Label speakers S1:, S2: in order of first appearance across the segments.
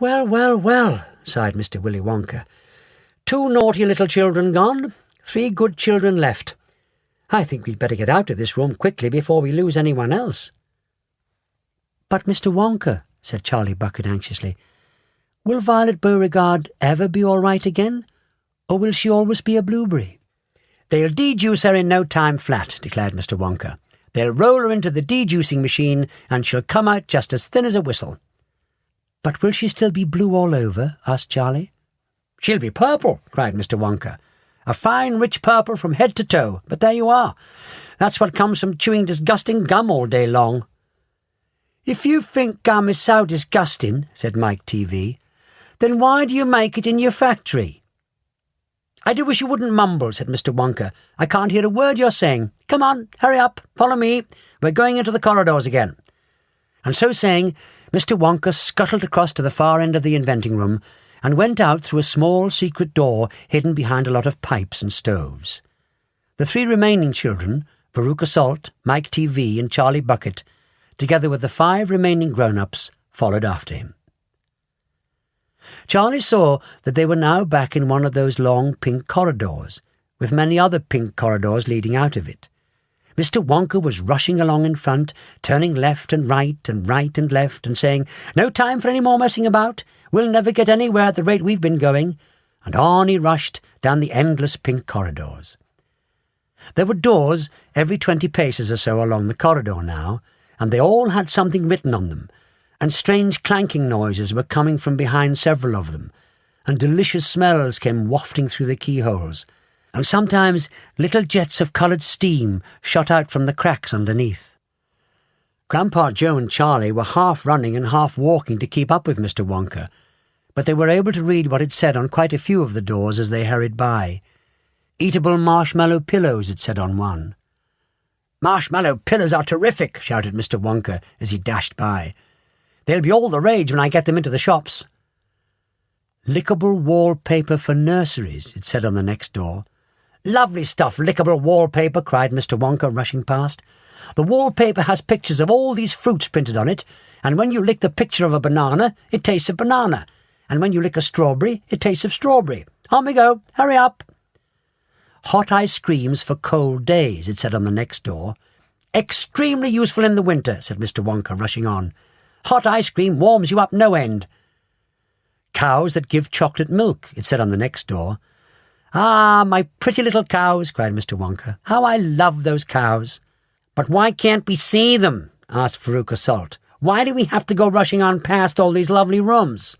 S1: "Well, well, well," sighed Mr. Willy Wonka. "2 naughty little children gone, 3 good children left. I think we'd better get out of this room quickly before we lose anyone else." "But, Mr. Wonka," said Charlie Bucket anxiously, "will Violet Beauregard ever be all right again, or will she always be a blueberry?" "They'll de-juice her in no time flat," declared Mr. Wonka. "They'll roll her into the de-juicing machine, and she'll come out just as thin as a whistle." "But will she still be blue all over?" asked Charlie. "She'll be purple," cried Mr. Wonka. "A fine, rich purple from head to toe. But there you are. That's what comes from chewing disgusting gum all day long." "If you think gum is so disgusting," said Mike TV, "then why do you make it in your factory?" "I do wish you wouldn't mumble," said Mr. Wonka. "I can't hear a word you're saying. Come on, hurry up, follow me. We're going into the corridors again." And so saying, Mr. Wonka scuttled across to the far end of the inventing room and went out through a small secret door hidden behind a lot of pipes and stoves. The 3 remaining children, Veruca Salt, Mike TV and Charlie Bucket, together with the 5 remaining grown-ups, followed after him. Charlie saw that they were now back in one of those long pink corridors, with many other pink corridors leading out of it. Mr. Wonka was rushing along in front, turning left and right and left, and saying, "No time for any more messing about. We'll never get anywhere at the rate we've been going." And on he rushed down the endless pink corridors. There were doors every 20 paces or so along the corridor now, and they all had something written on them, and strange clanking noises were coming from behind several of them, and delicious smells came wafting through the keyholes, and sometimes little jets of coloured steam shot out from the cracks underneath. Grandpa Joe and Charlie were half running and half walking to keep up with Mr. Wonka, but they were able to read what it said on quite a few of the doors as they hurried by. "Eatable marshmallow pillows," it said on one. "Marshmallow pillows are terrific," shouted Mr. Wonka as he dashed by. "They'll be all the rage when I get them into the shops." "Lickable wallpaper for nurseries," it said on the next door. "Lovely stuff, lickable wallpaper," cried Mr. Wonka, rushing past. "The wallpaper has pictures of all these fruits printed on it, and when you lick the picture of a banana, it tastes of banana, and when you lick a strawberry, it tastes of strawberry. On we go, hurry up." "Hot ice creams for cold days," it said on the next door. "Extremely useful in the winter," said Mr. Wonka, rushing on. "Hot ice cream warms you up no end." "Cows that give chocolate milk," it said on the next door. "Ah, my pretty little cows," cried Mr. Wonka. "How I love those cows." "But why can't we see them?" asked Veruca Salt. "Why do we have to go rushing on past all these lovely rooms?"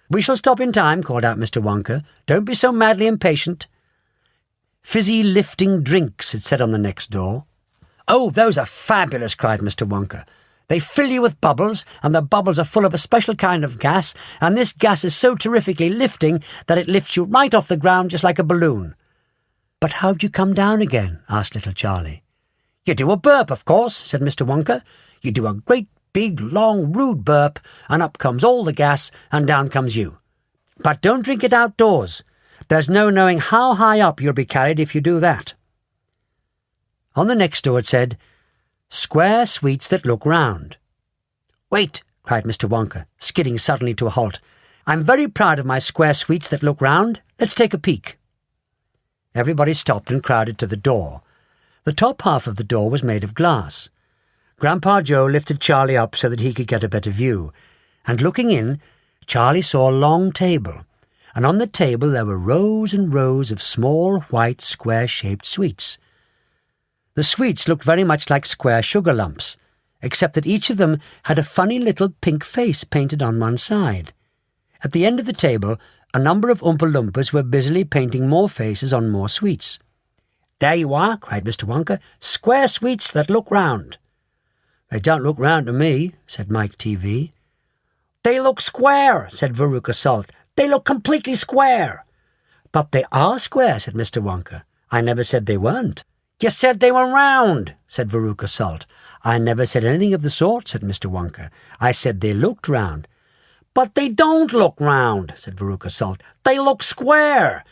S1: "We shall stop in time," called out Mr. Wonka. "Don't be so madly impatient." "Fizzy lifting drinks," it said on the next door. "Oh, those are fabulous," cried Mr. Wonka. "They fill you with bubbles, and the bubbles are full of a special kind of gas, and this gas is so terrifically lifting that it lifts you right off the ground just like a balloon." "But how do you come down again?" asked little Charlie. "You do a burp, of course," said Mr. Wonka. "You do a great, big, long, rude burp, and up comes all the gas, and down comes you. But don't drink it outdoors. There's no knowing how high up you'll be carried if you do that." On the next door it said, "Square sweets that look round." "Wait," cried Mr. Wonka, skidding suddenly to a halt. "I'm very proud of my square sweets that look round. Let's take a peek." Everybody stopped and crowded to the door. The top half of the door was made of glass. Grandpa Joe lifted Charlie up so that he could get a better view, and looking in, Charlie saw a long table, and on the table there were rows and rows of small, white, square-shaped sweets. The sweets looked very much like square sugar lumps, except that each of them had a funny little pink face painted on one side. At the end of the table, a number of Oompa Loompas were busily painting more faces on more sweets. "There you are," cried Mr. Wonka. "Square sweets that look round." "They don't look round to me," said Mike TV. "They look square," said Veruca Salt. "They look completely square." "But they are square," said Mr. Wonka. "I never said they weren't." "You said they were round," said Veruca Salt. "I never said anything of the sort," said Mr. Wonka. "I said they looked round." "But they don't look round," said Veruca Salt. "They look square."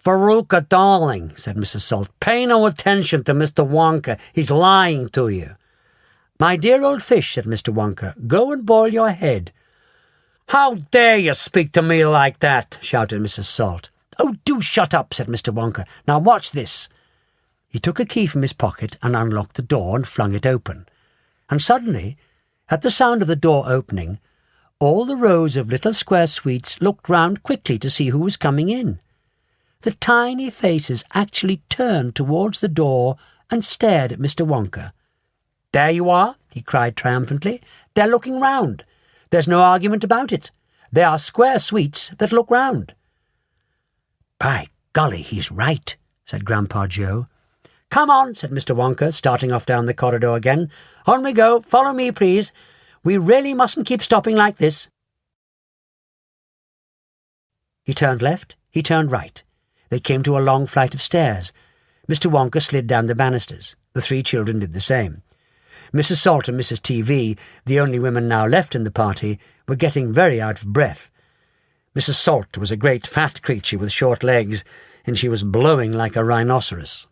S1: "Veruca, darling," said Mrs. Salt, "pay no attention to Mr. Wonka. He's lying to you." "My dear old fish," said Mr. Wonka, "go and boil your head." "How dare you speak to me like that?" shouted Mrs. Salt. "Oh, do shut up," said Mr. Wonka. "Now watch this." He took a key from his pocket and unlocked the door and flung it open. And suddenly, at the sound of the door opening, all the rows of little square sweets looked round quickly to see who was coming in. The tiny faces actually turned towards the door and stared at Mr. Wonka. "There you are," he cried triumphantly. "They're looking round. There's no argument about it. They are square sweets that look round." "By golly, he's right," said Grandpa Joe. "Come on," said Mr. Wonka, starting off down the corridor again. "On we go. Follow me, please. We really mustn't keep stopping like this." He turned left, he turned right. They came to a long flight of stairs. Mr. Wonka slid down the banisters. The three children did the same. Mrs. Salt and Mrs. TV, the only women now left in the party, were getting very out of breath. Mrs. Salt was a great fat creature with short legs, and she was blowing like a rhinoceros.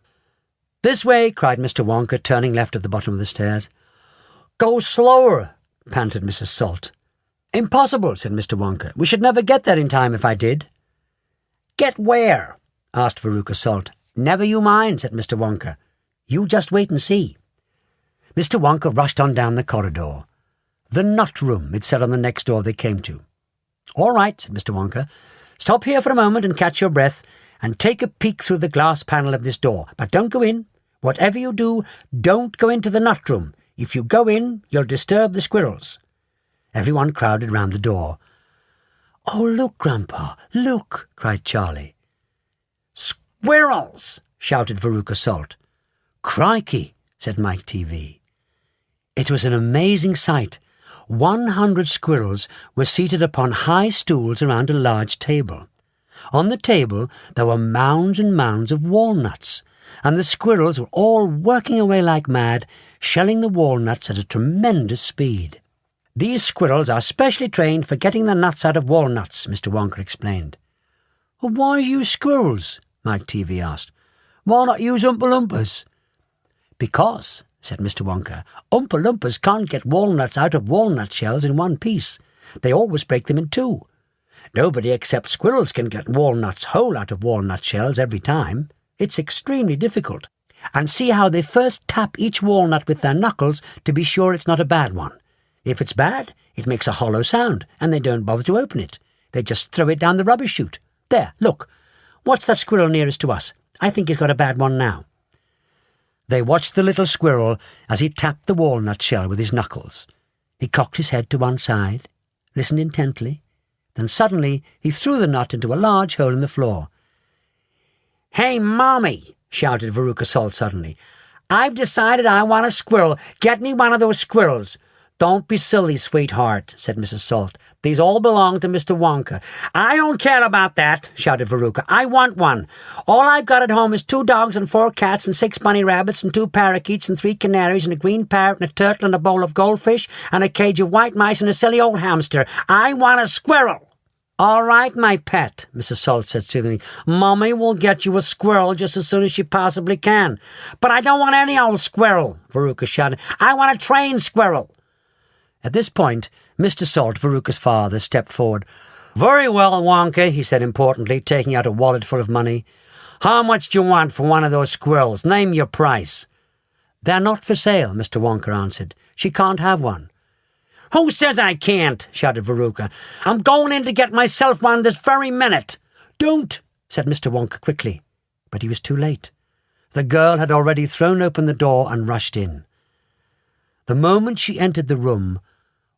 S1: "This way," cried Mr. Wonka, turning left at the bottom of the stairs. "Go slower," panted Mrs. Salt. "Impossible," said Mr. Wonka. "We should never get there in time if I did." "Get where?" asked Veruca Salt. "Never you mind," said Mr. Wonka. "You just wait and see." Mr. Wonka rushed on down the corridor. "The nut room," it said on the next door they came to. "All right," said Mr. Wonka. "Stop here for a moment and catch your breath, and take a peek through the glass panel of this door. But don't go in. Whatever you do, don't go into the nut room. If you go in, you'll disturb the squirrels." Everyone crowded round the door. "Oh, look, Grandpa, look," cried Charlie. "Squirrels!" shouted Veruca Salt. "Crikey," said Mike TV. It was an amazing sight. 100 squirrels were seated upon high stools around a large table. On the table there were mounds and mounds of walnuts, and the squirrels were all working away like mad, shelling the walnuts at a tremendous speed. "These squirrels are specially trained for getting the nuts out of walnuts," Mr. Wonka explained. "Why use squirrels?" Mike TV asked. "Why not use Oompa Loompas?" "Because," said Mr. Wonka, "Oompa Loompas can't get walnuts out of walnut shells in one piece. They always break them in two. Nobody except squirrels can get walnuts whole out of walnut shells every time. It's extremely difficult. And see how they first tap each walnut with their knuckles to be sure it's not a bad one. If it's bad, it makes a hollow sound, and they don't bother to open it. They just throw it down the rubbish chute. There, look. What's that squirrel nearest to us? I think he's got a bad one now." They watched the little squirrel as he tapped the walnut shell with his knuckles. He cocked his head to one side, listened intently, then suddenly he threw the nut into a large hole in the floor. "Hey, Mommy!" shouted Veruca Salt suddenly. "I've decided I want a squirrel. Get me one of those squirrels." "Don't be silly, sweetheart," said Mrs. Salt. "These all belong to Mr. Wonka." "I don't care about that," shouted Veruca. "I want one. All I've got at home is 2 dogs and 4 cats and 6 bunny rabbits and 2 parakeets and 3 canaries and a green parrot and a turtle and a bowl of goldfish and a cage of white mice and a silly old hamster. I want a squirrel." "All right, my pet," Mrs. Salt said soothingly. "Mummy will get you a squirrel just as soon as she possibly can." "But I don't want any old squirrel," Veruca shouted. "I want a trained squirrel." At this point, Mr. Salt, Veruca's father, stepped forward. "Very well, Wonka," he said importantly, taking out a wallet full of money. "How much do you want for one of those squirrels? Name your price." "They're not for sale," Mr. Wonka answered. "She can't have one." "Who says I can't?" shouted Veruca. "I'm going in to get myself one this very minute." "Don't," said Mr. Wonka quickly. But he was too late. The girl had already thrown open the door and rushed in. The moment she entered the room,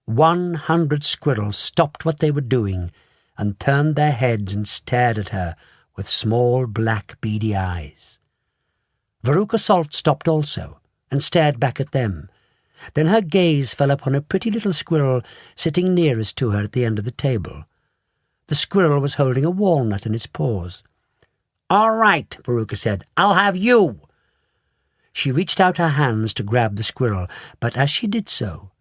S1: 100 squirrels stopped what they were doing and turned their heads and stared at her with small black beady eyes. Veruca Salt stopped also and stared back at them. Then her gaze fell upon a pretty little squirrel sitting nearest to her at the end of the table. The squirrel was holding a walnut in its paws. "All right," Veruca said, "I'll have you." She reached out her hands to grab the squirrel, but as she did so,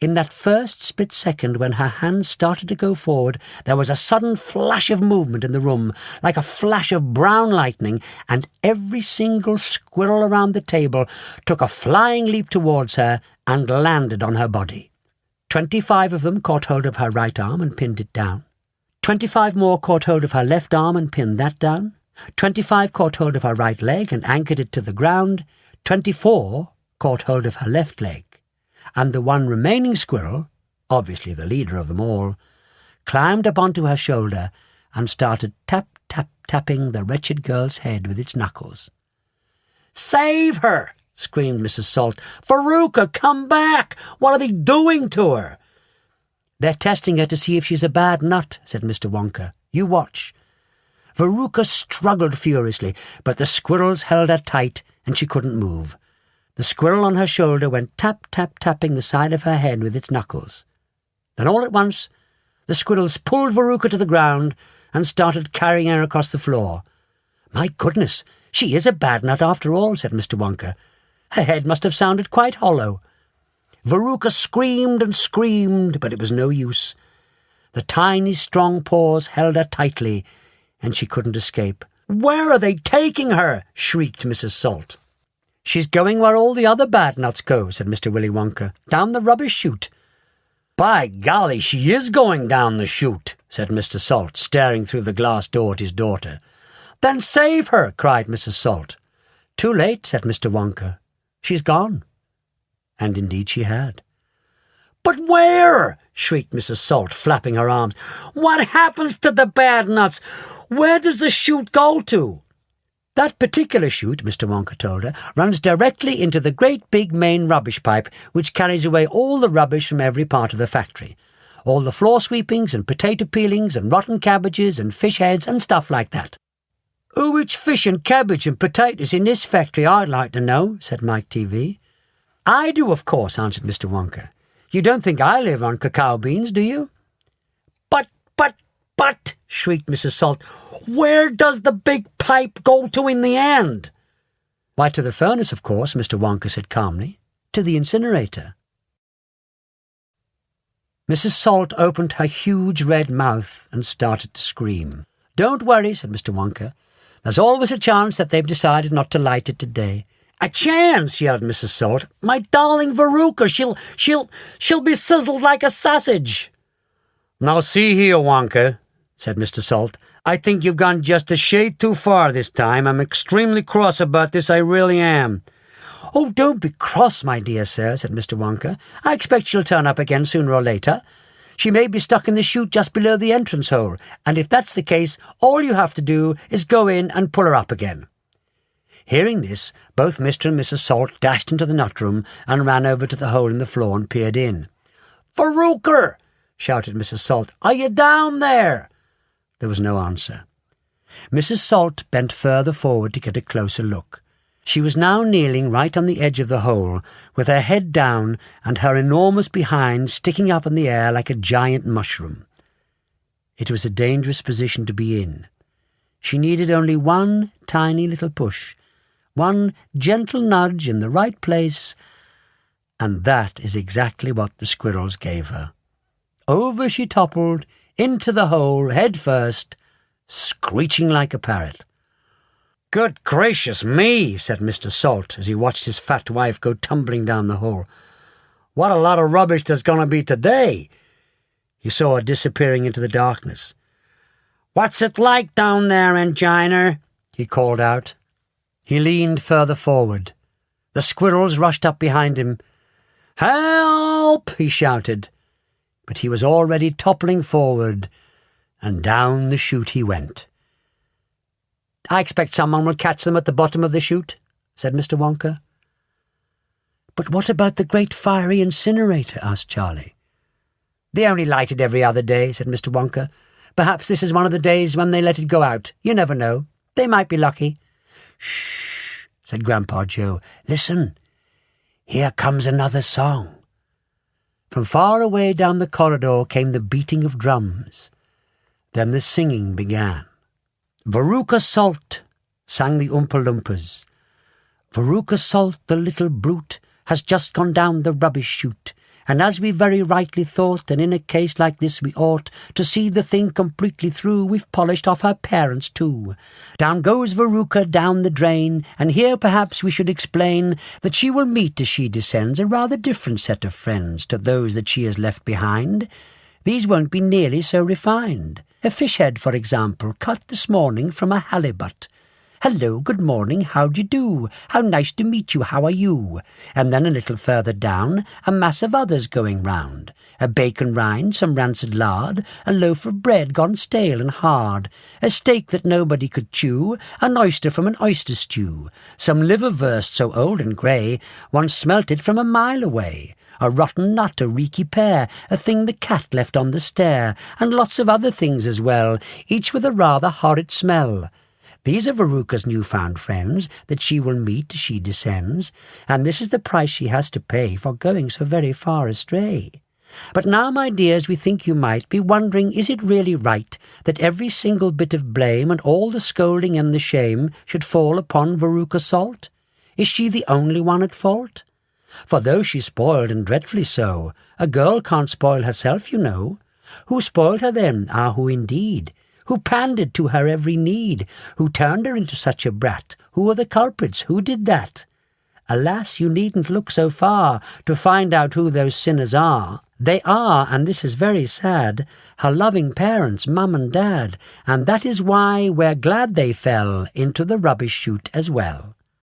S1: in that first split second when her hands started to go forward, there was a sudden flash of movement in the room, like a flash of brown lightning, and every single squirrel around the table took a flying leap towards her and landed on her body. 25 of them caught hold of her right arm and pinned it down. 25 more caught hold of her left arm and pinned that down. 25 caught hold of her right leg and anchored it to the ground. 24 caught hold of her left leg. And the one remaining squirrel, obviously the leader of them all, climbed up onto her shoulder and started tapping the wretched girl's head with its knuckles. "Save her!" screamed Mrs. Salt. "Veruca, come back! What are they doing to her?" "They're testing her to see if she's a bad nut," said Mr. Wonka. "You watch." Veruca struggled furiously, but the squirrels held her tight and she couldn't move. The squirrel on her shoulder went tapping the side of her head with its knuckles. Then all at once, the squirrels pulled Veruca to the ground and started carrying her across the floor. "My goodness, she is a bad nut after all," said Mr. Wonka. "Her head must have sounded quite hollow." Veruca screamed and screamed, but it was no use. The tiny, strong paws held her tightly, and she couldn't escape. "Where are they taking her?" shrieked Mrs. Salt. "She's going where all the other bad nuts go," said Mr. Willy Wonka, "down the rubbish chute." "By golly, she is going down the chute," said Mr. Salt, staring through the glass door at his daughter. "Then save her!" cried Mrs. Salt. "Too late," said Mr. Wonka. "She's gone." And indeed she had. "But where?" shrieked Mrs. Salt, flapping her arms. "What happens to the bad nuts? Where does the chute go to?" "That particular chute," Mr. Wonka told her, "runs directly into the great big main rubbish pipe which carries away all the rubbish from every part of the factory. All the floor sweepings and potato peelings and rotten cabbages and fish heads and stuff like that." "Who eats fish and cabbage and potatoes in this factory, I'd like to know," said Mike TV. "I do, of course," answered Mr. Wonka. "You don't think I live on cacao beans, do you?" But, shrieked Mrs. Salt, "where does the big pipe go to in the end?" "Why, to the furnace, of course," Mr. Wonka said calmly. "To the incinerator." Mrs. Salt opened her huge red mouth and started to scream. "Don't worry," said Mr. Wonka. "There's always a chance that they've decided not to light it today." "A chance!" yelled Mrs. Salt. "My darling Veruca, she'll be sizzled like a sausage." "Now see here, Wonka," said Mr. Salt. "I think you've gone just a shade too far this time. I'm extremely cross about this, I really am." "Oh, don't be cross, my dear sir," said Mr. Wonka. "I expect she'll turn up again sooner or later. She may be stuck in the chute just below the entrance hole, and if that's the case, all you have to do is go in and pull her up again." Hearing this, both Mr. and Mrs. Salt dashed into the nut room and ran over to the hole in the floor and peered in. "Veruca!" shouted Mrs. Salt. "Are you down there?" There was no answer. Mrs. Salt bent further forward to get a closer look. She was now kneeling right on the edge of the hole, with her head down and her enormous behind sticking up in the air like a giant mushroom. It was a dangerous position to be in. She needed only one tiny little push, one gentle nudge in the right place, and that is exactly what the squirrels gave her. Over she toppled, into the hole, head first, screeching like a parrot. "Good gracious me," said Mr. Salt as he watched his fat wife go tumbling down the hole. "What a lot of rubbish there's going to be today." He saw her disappearing into the darkness. "What's it like down there, Angina?" he called out. He leaned further forward. The squirrels rushed up behind him. "Help!" he shouted. But he was already toppling forward, and down the chute he went. "I expect someone will catch them at the bottom of the chute," said Mr. Wonka. "But what about the great fiery incinerator?" asked Charlie. "They only light it every other day," said Mr. Wonka. "Perhaps this is one of the days when they let it go out. You never know. They might be lucky." "Shh," said Grandpa Joe. "Listen. Here comes another song." From far away down the corridor came the beating of drums. Then the singing began. "Veruca Salt," sang the Oompa Loompas. "Veruca Salt, the little brute, has just gone down the rubbish chute, And as we very rightly thought, and in a case like this we ought to see the thing completely through, we've polished off her parents too. Down goes Veruca down the drain, and here perhaps we should explain that she will meet as she descends a rather different set of friends to those that she has left behind. These won't be nearly so refined. A fish head, for example, cut this morning from a halibut. "Hello, good morning, how d'ye do? How nice to meet you, how are you?" And then a little further down, a mass of others going round. A bacon rind, some rancid lard, a loaf of bread gone stale and hard, a steak that nobody could chew, an oyster from an oyster stew, some liverwurst so old and grey, one smelt it from a mile away, a rotten nut, a reeky pear, a thing the cat left on the stair, and lots of other things as well, each with a rather horrid smell. These are Veruca's new-found friends that she will meet as she descends, and this is the price she has to pay for going so very far astray. But now, my dears, we think you might be wondering, is it really right that every single bit of blame and all the scolding and the shame should fall upon Veruca Salt? Is she the only one at fault? For though she's spoiled, and dreadfully so, a girl can't spoil herself, you know. Who spoiled her then? Ah, who indeed? Who pandered to her every need? Who turned her into such a brat? Who are the culprits? Who did that? Alas, you needn't look so far to find out who those sinners are. They are, and this is very sad, her loving parents, mum and dad, and that is why we're glad they fell into the rubbish chute as well.